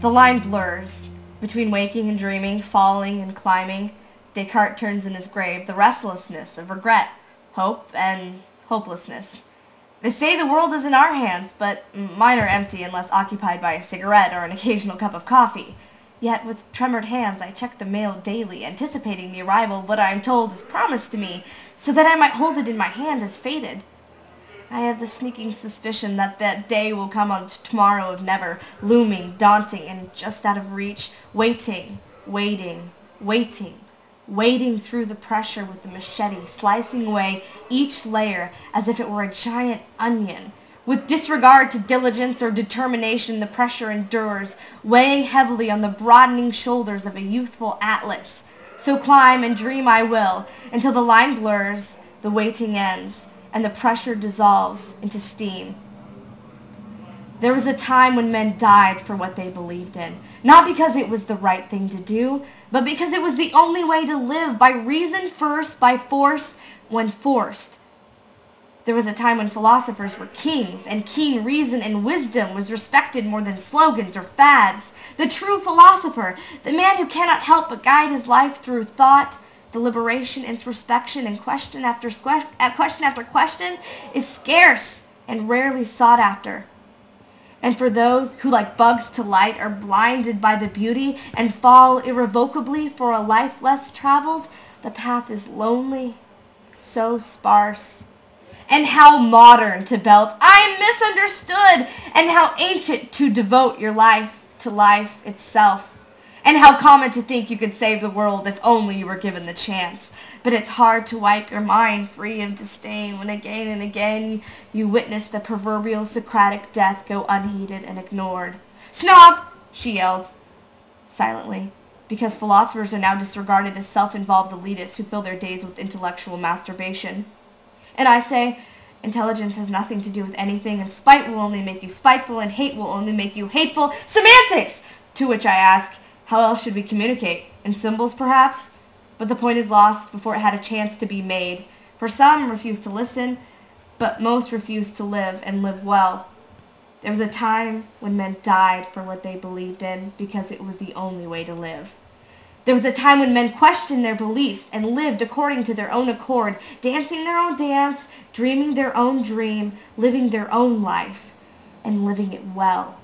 The line blurs between waking and dreaming, falling and climbing. Descartes turns in his grave the restlessness of regret, hope, and hopelessness. They say the world is in our hands, but mine are empty unless occupied by a cigarette or an occasional cup of coffee. Yet with tremored hands I check the mail daily, anticipating the arrival of what I am told is promised to me, so that I might hold it in my hand as fated. I have the sneaking suspicion that that day will come on tomorrow of never, looming, daunting, and just out of reach, waiting through the pressure with the machete, slicing away each layer as if it were a giant onion. With disregard to diligence or determination, the pressure endures, weighing heavily on the broadening shoulders of a youthful Atlas. So climb and dream I will, until the line blurs, the waiting ends, and the pressure dissolves into steam. There was a time when men died for what they believed in, not because it was the right thing to do, but because it was the only way to live, by reason first, by force when forced. There was a time when philosophers were kings, and keen reason and wisdom was respected more than slogans or fads. The true philosopher, the man who cannot help but guide his life through thought, deliberation, introspection, and question after question, is scarce and rarely sought after. And for those who, like bugs to light, are blinded by the beauty and fall irrevocably for a life less traveled, the path is lonely, so sparse. And how modern to belt, I am misunderstood, and how ancient to devote your life to life itself. And how common to think you could save the world if only you were given the chance. But it's hard to wipe your mind free of disdain when again and again you witness the proverbial Socratic death go unheeded and ignored. "Snob!" she yelled, silently, because philosophers are now disregarded as self-involved elitists who fill their days with intellectual masturbation. And I say, intelligence has nothing to do with anything, and spite will only make you spiteful, and hate will only make you hateful. Semantics! To which I ask, how else should we communicate? In symbols, perhaps? But the point is lost before it had a chance to be made. For some refuse to listen, but most refuse to live, and live well. There was a time when men died for what they believed in because it was the only way to live. There was a time when men questioned their beliefs and lived according to their own accord, dancing their own dance, dreaming their own dream, living their own life, and living it well.